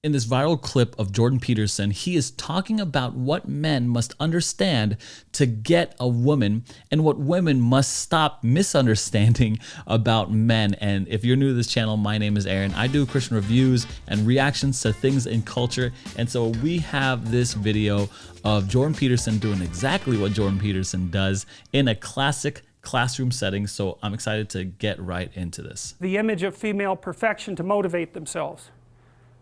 in this viral clip of Jordan Peterson, he is talking about what men must understand to get a woman and what women must stop misunderstanding about men. And if you're new to this channel, my name is Aaron. I do Christian reviews and reactions to things in culture. And so we have this video of Jordan Peterson doing exactly what Jordan Peterson does in a classic classroom setting. So I'm excited to get right into this. The image of female perfection to motivate themselves.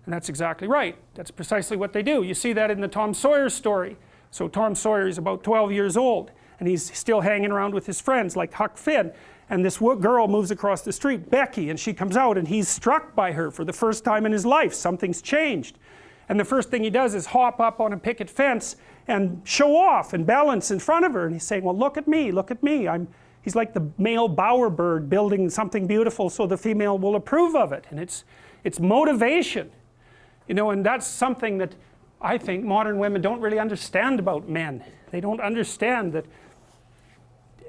And that's exactly right. That's precisely what they do. You see that in the Tom Sawyer story. So Tom Sawyer is about 12 years old, and he's still hanging around with his friends like Huck Finn. And this girl moves across the street, Becky, and she comes out, and he's struck by her for the first time in his life. Something's changed. And the first thing he does is hop up on a picket fence and show off and balance in front of her. And he's saying, well, look at me, look at me. He's like the male bowerbird building something beautiful so the female will approve of it. And it's motivation. You know, and that's something that I think modern women don't really understand about men. They don't understand that,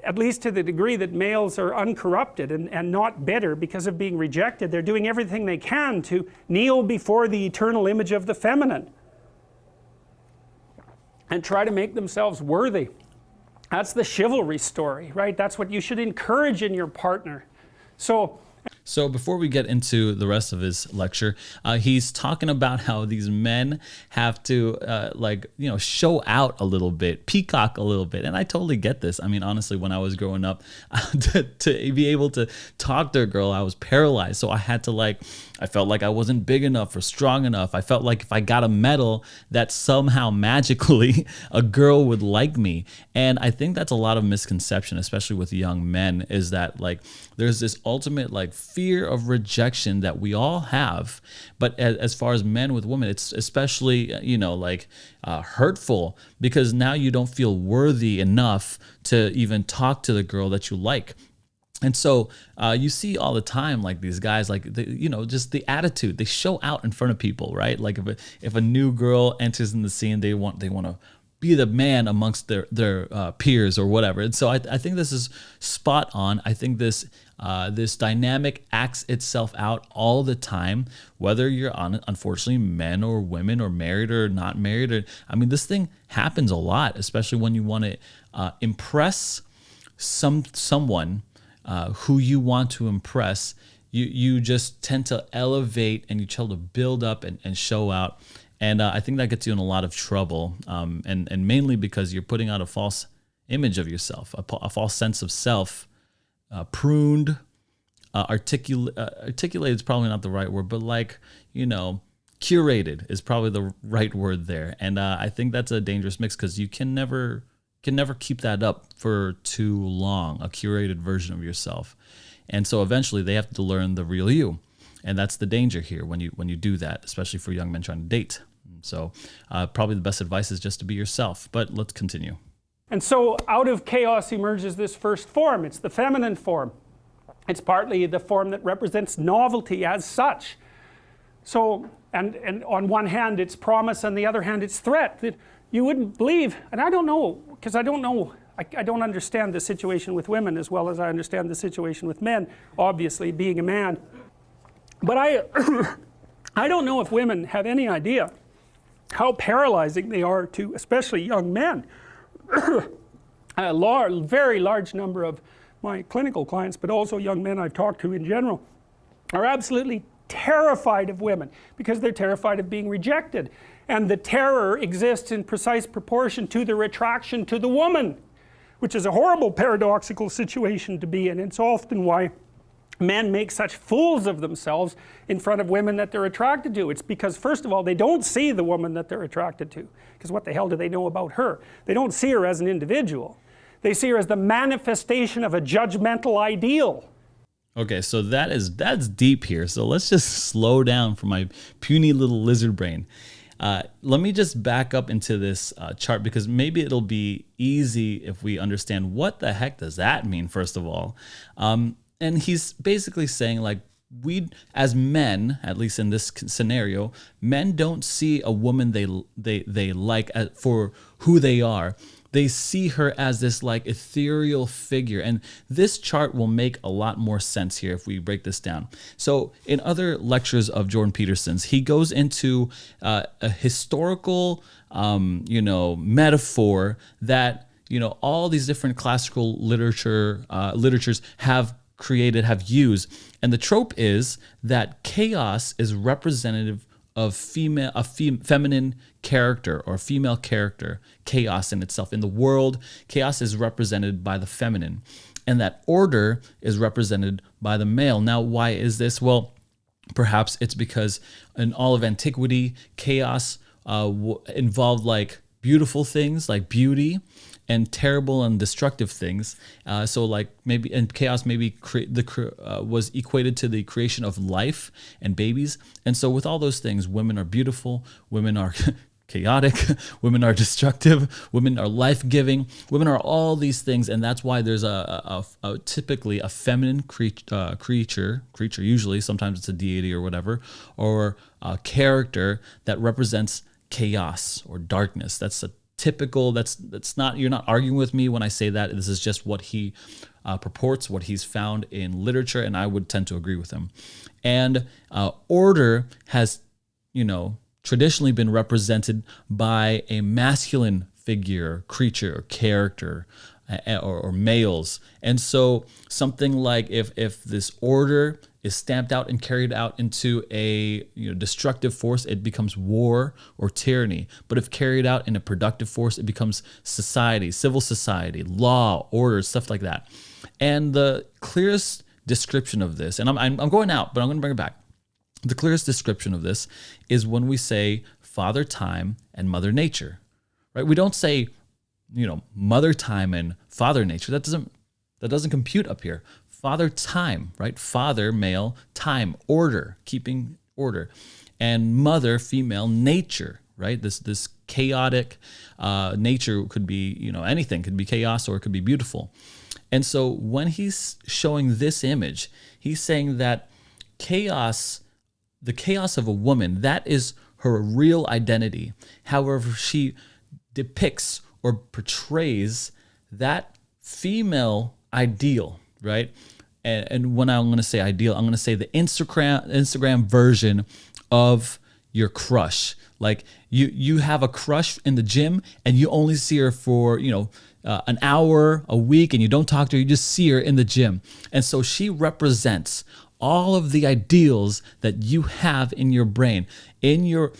at least to the degree that males are uncorrupted and not bitter because of being rejected, they're doing everything they can to kneel before the eternal image of the feminine and try to make themselves worthy. That's the chivalry story, right? That's what you should encourage in your partner. So before we get into the rest of his lecture, he's talking about how these men have to show out a little bit, peacock a little bit. And I totally get this. I mean, honestly, when I was growing up, to be able to talk to a girl, I was paralyzed. So I had to I felt like I wasn't big enough or strong enough. I felt like if I got a medal, that somehow magically a girl would like me. And I think that's a lot of misconception, especially with young men, is that there's this ultimate fear of rejection that we all have. But as far as men with women, it's especially, hurtful because now you don't feel worthy enough to even talk to the girl that you like. And so you see all the time, these guys, just the attitude, they show out in front of people, right? Like if a new girl enters in the scene, they want to be the man amongst their peers or whatever. And so I think this is spot on. I think this dynamic acts itself out all the time, whether you're on, unfortunately, men or women or married or not married. This thing happens a lot, especially when you want to impress someone who you want to impress. You just tend to elevate and you try to build up and show out. And I think that gets you in a lot of trouble, and mainly because you're putting out a false image of yourself, a false sense of self, pruned, articulated is probably not the right word, but curated is probably the right word there. And I think that's a dangerous mix because you can never keep that up for too long, a curated version of yourself. And so eventually they have to learn the real you. And that's the danger here when you do that, especially for young men trying to date. So probably the best advice is just to be yourself. But let's continue. And so out of chaos emerges this first form. It's the feminine form. It's partly the form that represents novelty as such. So, and on one hand it's promise, on the other hand it's threat. That you wouldn't believe, and I don't know, because I don't understand the situation with women as well as I understand the situation with men, obviously, being a man. But I don't know if women have any idea how paralyzing they are to especially young men. A very large number of my clinical clients, but also young men I've talked to in general, are absolutely terrified of women because they're terrified of being rejected. And the terror exists in precise proportion to the attraction to the woman, which is a horrible paradoxical situation to be in. It's often why men make such fools of themselves in front of women that they're attracted to. It's because, first of all, they don't see the woman that they're attracted to, because what the hell do they know about her? They don't see her as an individual. They see her as the manifestation of a judgmental ideal. Okay, so that's deep here. So let's just slow down for my puny little lizard brain. Let me just back up into this chart because maybe it'll be easy if we understand what the heck does that mean, first of all. And he's basically saying we, as men, at least in this scenario, men don't see a woman they like for who they are. They see her as this like ethereal figure. And this chart will make a lot more sense here if we break this down. So in other lectures of Jordan Peterson's, he goes into a historical, metaphor that, all these different classical literatures have used. And the trope is that chaos is representative of feminine character or female character, chaos in itself. In the world, chaos is represented by the feminine, and that order is represented by the male. Now, why is this? Well, perhaps it's because in all of antiquity, chaos involved like beautiful things, like beauty, and terrible and destructive things. So like maybe, and chaos maybe was equated to the creation of life and babies. And so with all those things, women are beautiful, women are chaotic, women are destructive, women are life-giving, women are all these things. And that's why there's typically a feminine creature, usually, sometimes it's a deity or whatever, or a character that represents chaos or darkness. That's a typical, that's not, you're not arguing with me when I say that. This is just what he purports, what he's found in literature, and I would tend to agree with him. And order has, traditionally been represented by a masculine figure, creature, or character, or males. And so something like if this order is stamped out and carried out into a destructive force, it becomes war or tyranny. But if carried out in a productive force, it becomes society, civil society, law, order, stuff like that. And the clearest description of this, and I'm going out, but I'm going to bring it back. The clearest description of this is when we say Father Time and Mother Nature, right? We don't say, Mother Time and Father Nature. That doesn't compute up here. Father Time, right? Father, male, time, order, keeping order, and mother, female, nature, right? This chaotic nature could be, anything, could be chaos or it could be beautiful. And so when he's showing this image, he's saying that the chaos of a woman, that is her real identity. However, she depicts or portrays that female ideal, right? And when I'm going to say ideal, I'm going to say the Instagram version of your crush. Like you have a crush in the gym and you only see her for, an hour a week, and you don't talk to her, you just see her in the gym. And so she represents all of the ideals that you have in your brain. In your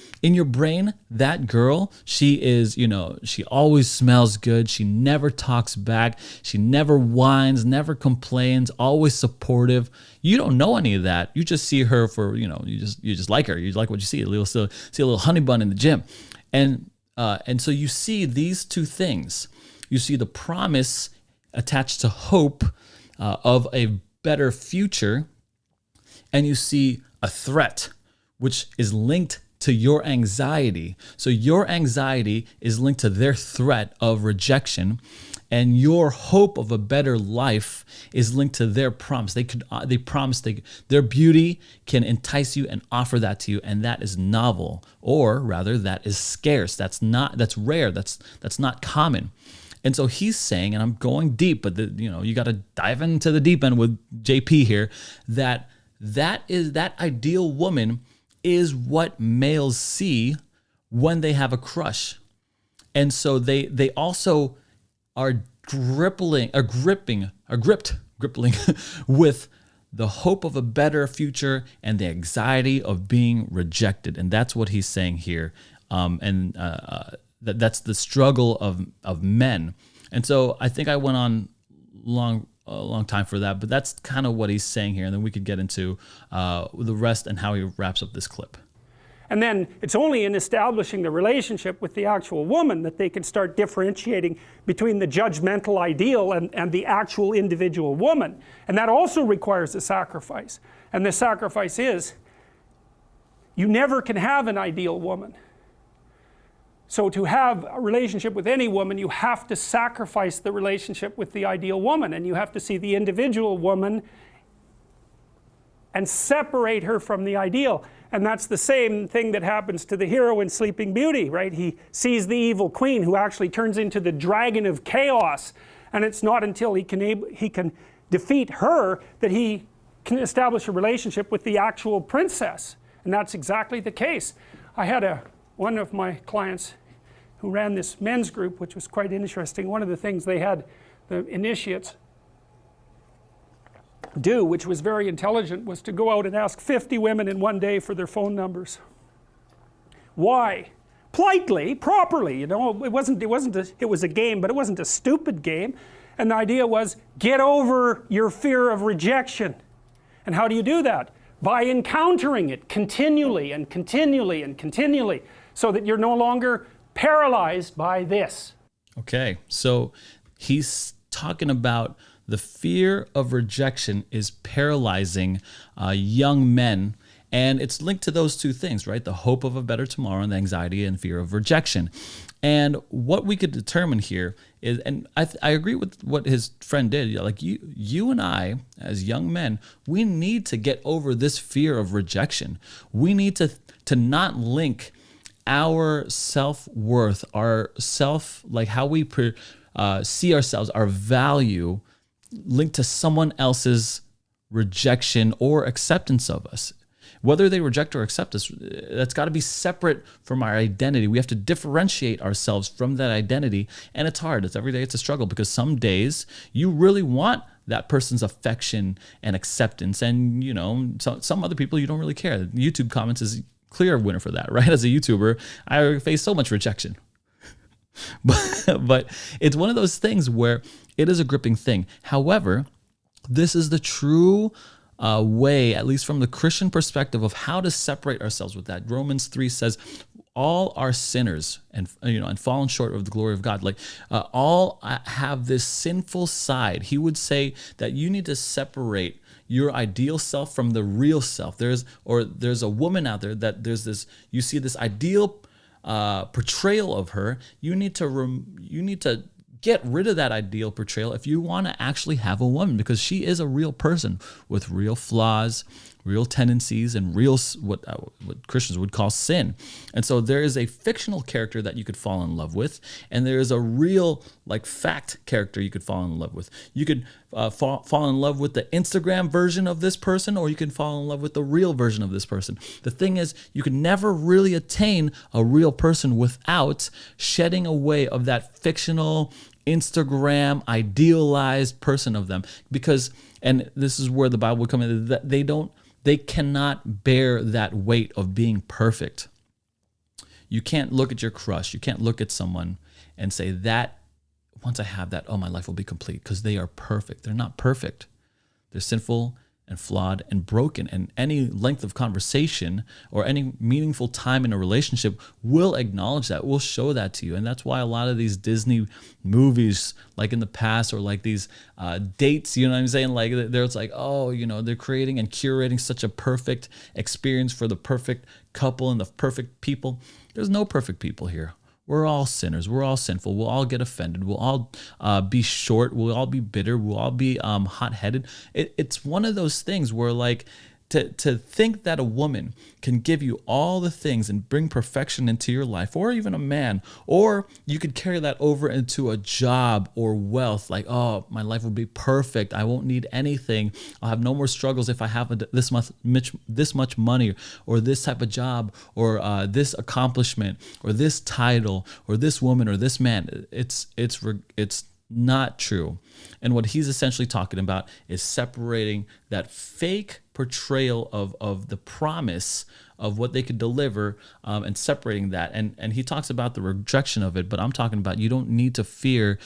brain, that girl, she is, she always smells good. She never talks back. She never whines, never complains, always supportive. You don't know any of that. You just see her for, you just like her. You like what you see. See a little honey bun in the gym. And so you see these two things. You see the promise attached to hope of a better future, and you see a threat, which is linked to your anxiety. So your anxiety is linked to their threat of rejection, and your hope of a better life is linked to their promise. They promise their beauty can entice you and offer that to you, and that is novel, or rather, that is scarce. That's rare. That's not common. And so he's saying, and I'm going deep, but you got to dive into the deep end with JP here, that ideal woman is what males see when they have a crush. And so they also are gripped with the hope of a better future and the anxiety of being rejected. And that's what he's saying here. That's the struggle of men. And so I think I went on a long time for that, but that's kind of what he's saying here. And then we could get into the rest and how he wraps up this clip. And then it's only in establishing the relationship with the actual woman that they can start differentiating between the judgmental ideal and the actual individual woman. And that also requires a sacrifice. And the sacrifice is, you never can have an ideal woman. So to have a relationship with any woman, you have to sacrifice the relationship with the ideal woman, and you have to see the individual woman and separate her from the ideal. And that's the same thing that happens to the hero in Sleeping Beauty, right? He sees the evil queen who actually turns into the dragon of chaos, and it's not until he can defeat her that he can establish a relationship with the actual princess. And that's exactly the case. I had one of my clients who ran this men's group, which was quite interesting. One of the things they had the initiates do, which was very intelligent, was to go out and ask 50 women in one day for their phone numbers. Why? Politely, properly, you know. It was a game, but it wasn't a stupid game. And the idea was, get over your fear of rejection. And how do you do that? By encountering it continually and continually and continually, so that you're no longer paralyzed by this. Okay, so he's talking about the fear of rejection is paralyzing young men, and it's linked to those two things, right? The hope of a better tomorrow and the anxiety and fear of rejection. And what we could determine here is, and I agree with what his friend did, like you and I, as young men, we need to get over this fear of rejection. We need to not link our self-worth, our like how we see ourselves, our value, linked to someone else's rejection or acceptance of us. Whether they reject or accept us, that's got to be separate from our identity. We have to differentiate ourselves from that identity, and it's hard. Every day it's a struggle, because some days you really want that person's affection and acceptance, and you know, some other people you don't really care. YouTube comments is a clear winner for that, right? As a YouTuber, I face so much rejection. But it's one of those things where it is a gripping thing. However, this is the true way, at least from the Christian perspective, of how to separate ourselves with that. Romans 3 says, all are sinners and fallen short of the glory of God. Like all have this sinful side. He would say that you need to separate your ideal self from the real self. There's a woman out there that you see this ideal portrayal of her. You need to get rid of that ideal portrayal if you want to actually have a woman, because she is a real person with real flaws, real tendencies, and real what Christians would call sin. And so there is a fictional character that you could fall in love with, and there is a real, like, fact character you could fall in love with. You could fall in love with the Instagram version of this person, or you can fall in love with the real version of this person. The thing is, you can never really attain a real person without shedding away of that fictional Instagram idealized person of them, because, and this is where the Bible would come in, that they cannot bear that weight of being perfect. You can't look at your crush, you can't look at someone and say that once I have that, oh, my life will be complete, because they are perfect. They're not perfect. They're sinful and flawed and broken, and any length of conversation or any meaningful time in a relationship will acknowledge that, will show that to you. And that's why a lot of these Disney movies, like in the past, or like these dates, you know what I'm saying, like there's like, oh, you know, they're creating and curating such a perfect experience for the perfect couple and the perfect people. There's no perfect people here. We're all sinners. We're all sinful. We'll all get offended. We'll all be short. We'll all be bitter. We'll all be hot-headed. It's one of those things where, like, to think that a woman can give you all the things and bring perfection into your life, or even a man, or you could carry that over into a job or wealth, like, oh, my life will be perfect. I won't need anything. I'll have no more struggles if I have this much money, or this type of job, or this accomplishment, or this title, or this woman, or this man. It's not true. And what he's essentially talking about is separating that fake portrayal of the promise of what they could deliver, and separating that. And he talks about the rejection of it, but I'm talking about you don't need to fear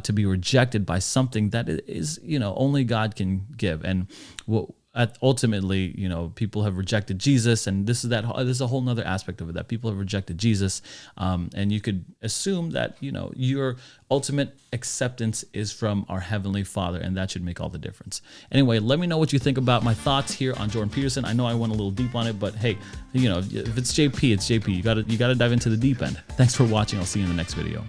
to be rejected by something that is, only God can give. And ultimately, people have rejected Jesus, and this is a whole nother aspect of it, that people have rejected Jesus, and you could assume that your ultimate acceptance is from our Heavenly Father, and that should make all the difference. Anyway, let me know what you think about my thoughts here on Jordan Peterson. I know I went a little deep on it, but hey, if it's JP, it's JP. You gotta dive into the deep end. Thanks for watching. I'll see you in the next video.